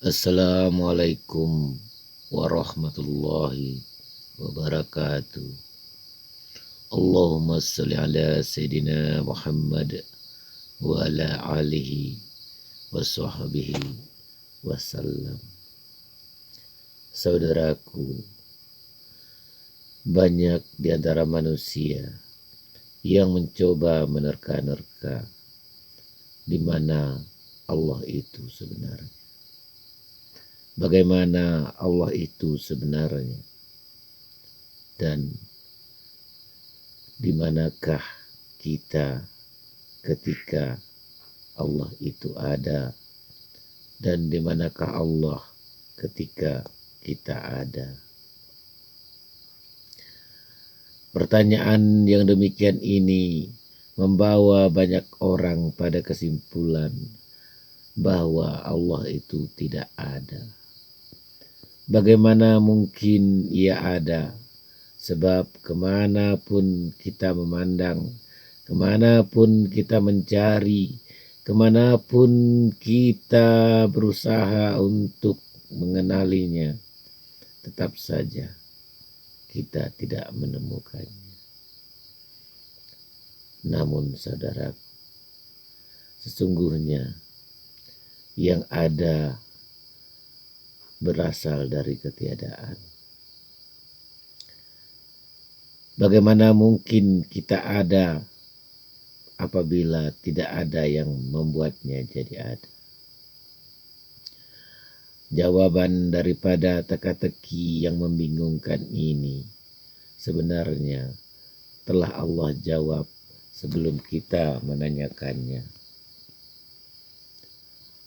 Assalamualaikum warahmatullahi wabarakatuh. Allahumma salli ala Sayyidina Muhammad wa ala alihi wa sahbihi wasallam. Saudaraku, banyak di antara manusia yang mencoba menerka-nerka di mana Allah itu sebenarnya. Bagaimana Allah itu sebenarnya, dan di manakah kita ketika Allah itu ada, dan di manakah Allah ketika kita ada. Pertanyaan yang demikian ini membawa banyak orang pada kesimpulan bahwa Allah itu tidak ada. Bagaimana mungkin ia ada? Sebab kemanapun kita memandang, kemanapun kita mencari, kemanapun kita berusaha untuk mengenalinya, tetap saja kita tidak menemukannya. Namun saudaraku, sesungguhnya yang ada berasal dari ketiadaan. Bagaimana mungkin kita ada apabila tidak ada yang membuatnya jadi ada? Jawaban daripada teka-teki yang membingungkan ini sebenarnya telah Allah jawab sebelum kita menanyakannya.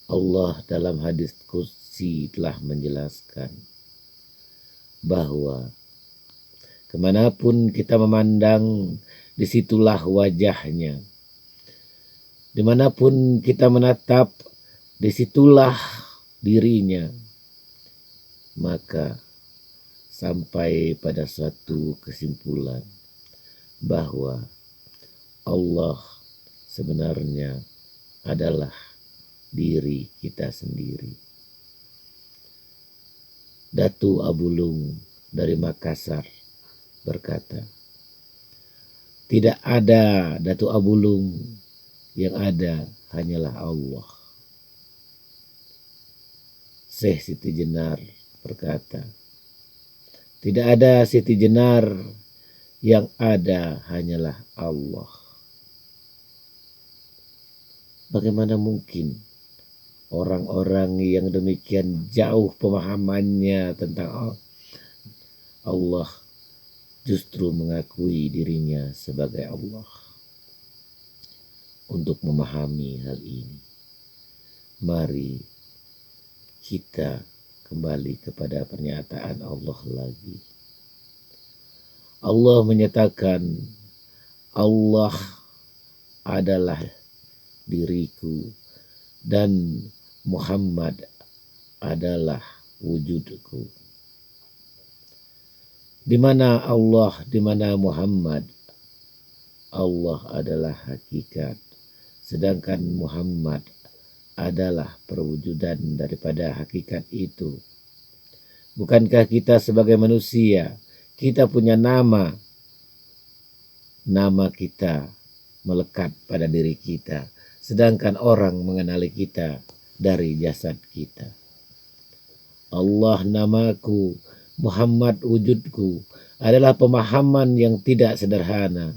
Allah dalam hadis qudsi telah menjelaskan bahwa kemanapun kita memandang, disitulah wajahnya. Dimanapun kita menatap, disitulah dirinya. Maka sampai pada suatu kesimpulan bahwa Allah sebenarnya adalah diri kita sendiri. Datu Abulung dari Makassar berkata, tidak ada Datu Abulung, yang ada hanyalah Allah. Syekh Siti Jenar berkata, tidak ada Siti Jenar, yang ada hanyalah Allah. Bagaimana mungkin orang-orang yang demikian jauh pemahamannya tentang Allah justru mengakui dirinya sebagai Allah? Untuk memahami hal ini, mari kita kembali kepada pernyataan Allah lagi. Allah menyatakan, Allah adalah diriku dan Muhammad adalah wujudku. Di mana Allah, di mana Muhammad? Allah adalah hakikat, sedangkan Muhammad adalah perwujudan daripada hakikat itu. Bukankah kita sebagai manusia, kita punya nama? Nama kita melekat pada diri kita, sedangkan orang mengenali kita dari jasad kita. Allah namaku, Muhammad wujudku adalah pemahaman yang tidak sederhana.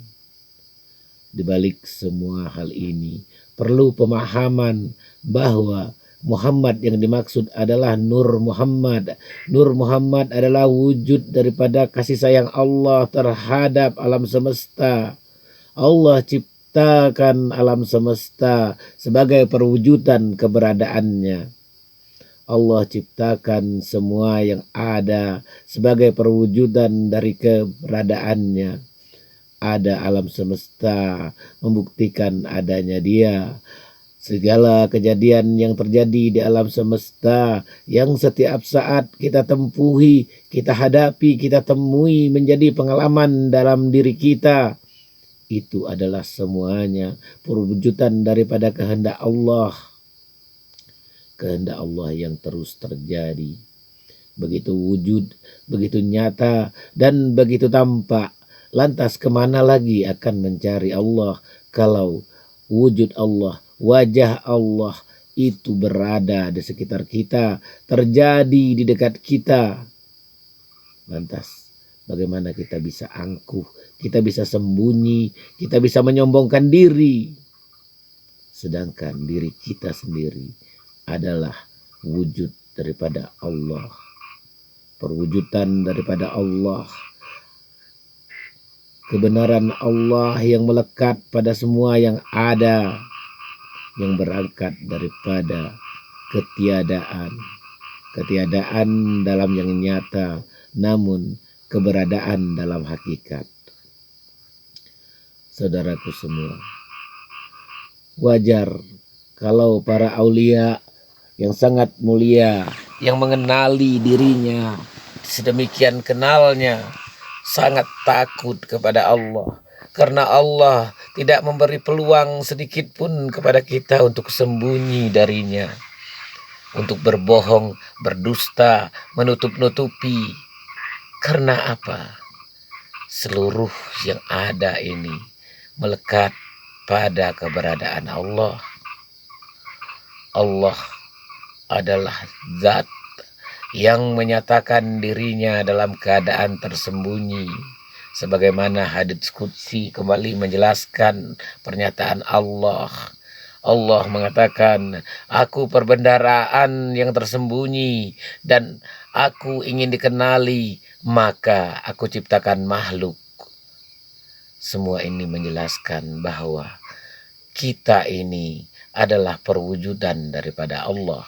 Di balik semua hal ini perlu pemahaman bahwa Muhammad yang dimaksud adalah Nur Muhammad. Nur Muhammad adalah wujud daripada kasih sayang Allah terhadap alam semesta. Allah ciptakan alam semesta sebagai perwujudan keberadaannya. Allah ciptakan semua yang ada sebagai perwujudan dari keberadaannya. Ada alam semesta membuktikan adanya Dia. Segala kejadian yang terjadi di alam semesta yang setiap saat kita tempuhi, kita hadapi, kita temui menjadi pengalaman dalam diri kita, itu adalah semuanya perwujudan daripada kehendak Allah. kehendak Allah yang terus terjadi. Begitu wujud, begitu nyata, dan begitu tampak. Lantas kemana lagi akan mencari Allah kalau wujud Allah, wajah Allah itu berada di sekitar kita, terjadi di dekat kita. Lantas bagaimana kita bisa angkuh, kita bisa sembunyi, kita bisa menyombongkan diri. Sedangkan diri kita sendiri adalah wujud daripada Allah. Perwujudan daripada Allah. Kebenaran Allah yang melekat pada semua yang ada. Yang berangkat daripada ketiadaan. Ketiadaan dalam yang nyata, namun keberadaan dalam hakikat. Saudaraku semua, wajar kalau para aulia yang sangat mulia, yang mengenali dirinya, sedemikian kenalnya, sangat takut kepada Allah. Karena Allah tidak memberi peluang sedikit pun kepada kita untuk sembunyi darinya. Untuk berbohong, berdusta, menutup-nutupi. Karena apa? Seluruh yang ada ini melekat pada keberadaan Allah. Allah adalah zat yang menyatakan dirinya dalam keadaan tersembunyi. Sebagaimana hadits qudsi kembali menjelaskan pernyataan Allah. Allah mengatakan, aku perbendaharaan yang tersembunyi dan aku ingin dikenali, maka aku ciptakan makhluk. Semua ini menjelaskan bahwa kita ini adalah perwujudan daripada Allah.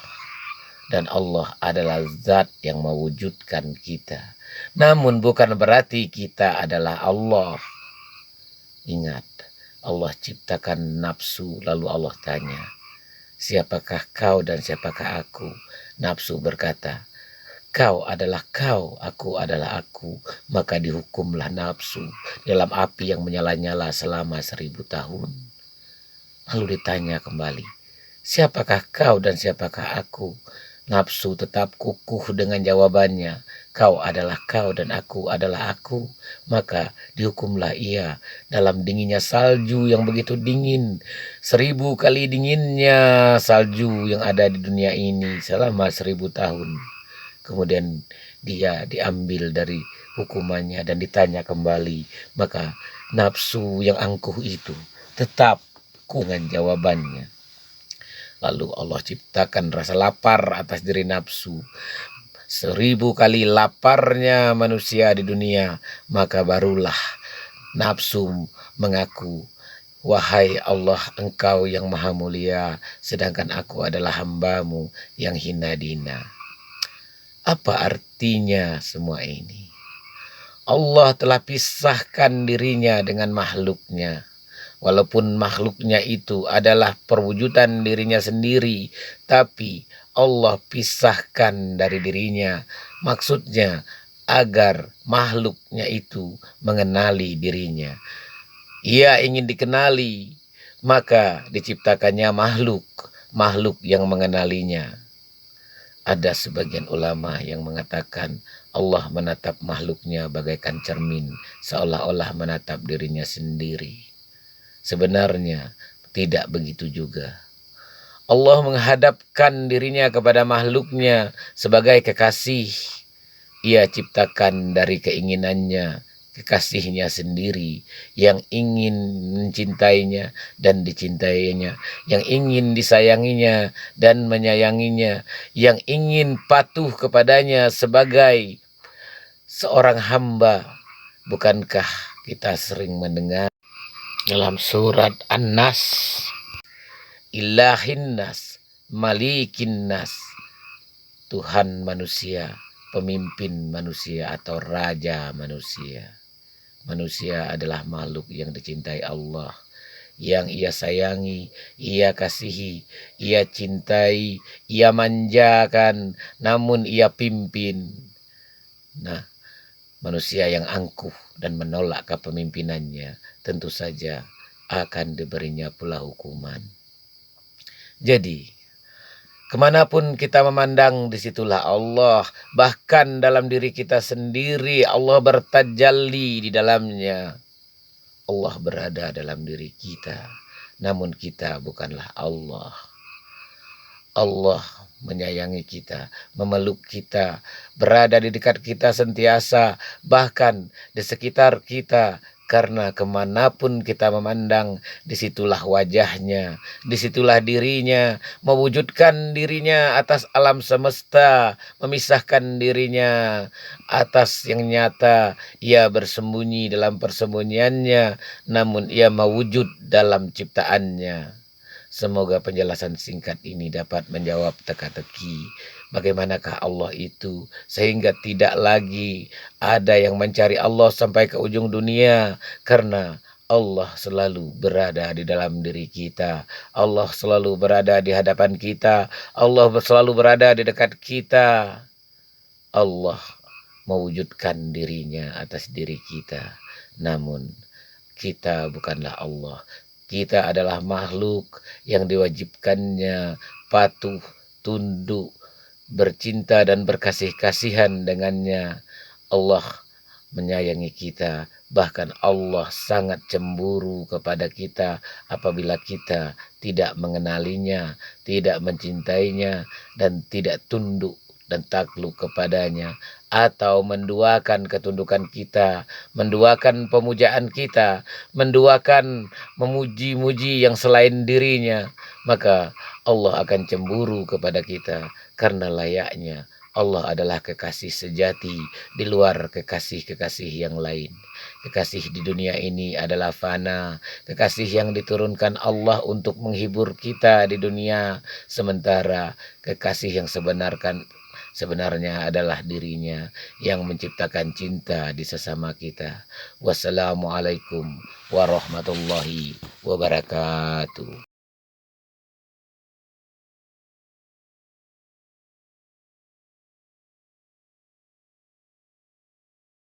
Dan Allah adalah zat yang mewujudkan kita. Namun bukan berarti kita adalah Allah. Ingat, Allah ciptakan nafsu, lalu Allah tanya, siapakah kau dan siapakah aku? Nafsu berkata, kau adalah kau, aku adalah aku. Maka dihukumlah nafsu dalam api yang menyala-nyala selama 1000 tahun. Lalu ditanya kembali, siapakah kau dan siapakah aku? Nafsu tetap kukuh dengan jawabannya, kau adalah kau dan aku adalah aku. Maka dihukumlah ia dalam dinginnya salju yang begitu dingin, 1000 kali dinginnya salju yang ada di dunia ini selama 1000 tahun. Kemudian dia diambil dari hukumannya dan ditanya kembali. Maka nafsu yang angkuh itu tetap dengan jawabannya. Lalu Allah ciptakan rasa lapar atas diri nafsu. 1000 kali laparnya manusia di dunia, maka barulah nafsu mengaku, wahai Allah, engkau yang maha mulia, sedangkan aku adalah hambamu yang hina dina. Apa artinya semua ini? Allah telah pisahkan dirinya dengan makhluknya. Walaupun makhluknya itu adalah perwujudan dirinya sendiri, tapi Allah pisahkan dari dirinya. Maksudnya agar makhluknya itu mengenali dirinya. Ia ingin dikenali, maka diciptakannya makhluk yang mengenalinya. Ada sebagian ulama yang mengatakan Allah menatap makhluknya bagaikan cermin, seolah-olah menatap dirinya sendiri. Sebenarnya tidak begitu juga. Allah menghadapkan dirinya kepada makhluknya sebagai kekasih. Ia ciptakan dari keinginannya, kekasihnya sendiri yang ingin mencintainya dan dicintainya, yang ingin disayanginya dan menyayanginya, yang ingin patuh kepadanya sebagai seorang hamba. Bukankah kita sering mendengar dalam surat An-Nas, Ilahin Nas, Malikin Nas, Tuhan manusia, pemimpin manusia atau raja manusia. Manusia adalah makhluk yang dicintai Allah, yang ia sayangi, ia kasihi, ia cintai, ia manjakan, namun ia pimpin. Nah, manusia yang angkuh dan menolak kepemimpinannya tentu saja akan diberinya pula hukuman. Jadi, Kemanapun kita memandang, disitulah Allah. Bahkan dalam diri kita sendiri, Allah bertajalli di dalamnya. Allah berada dalam diri kita. Namun kita bukanlah Allah. Allah menyayangi kita, memeluk kita, berada di dekat kita sentiasa, bahkan di sekitar kita. Karena kemanapun kita memandang, disitulah wajahnya, disitulah dirinya, mewujudkan dirinya atas alam semesta, memisahkan dirinya atas yang nyata. Ia bersembunyi dalam persembunyiannya, namun ia mewujud dalam ciptaannya. Semoga penjelasan singkat ini dapat menjawab teka-teki bagaimanakah Allah itu, sehingga tidak lagi ada yang mencari Allah sampai ke ujung dunia, karena Allah selalu berada di dalam diri kita. Allah selalu berada di hadapan kita. Allah selalu berada di dekat kita. Allah mewujudkan dirinya atas diri kita. Namun kita bukanlah Allah. Kita adalah makhluk yang diwajibkannya patuh, tunduk, bercinta dan berkasih-kasihan dengannya. Allah menyayangi kita, bahkan Allah sangat cemburu kepada kita apabila kita tidak mengenalinya, tidak mencintainya, dan tidak tunduk dan takluk kepadanya, atau menduakan ketundukan kita, menduakan pemujaan kita, menduakan memuji-muji yang selain dirinya, maka Allah akan cemburu kepada kita, karena layaknya Allah adalah kekasih sejati di luar kekasih-kekasih yang lain. Kekasih di dunia ini adalah fana, kekasih yang diturunkan Allah untuk menghibur kita di dunia, sementara kekasih yang sebenarnya adalah dirinya yang menciptakan cinta di sesama kita. Wassalamualaikum warahmatullahi wabarakatuh.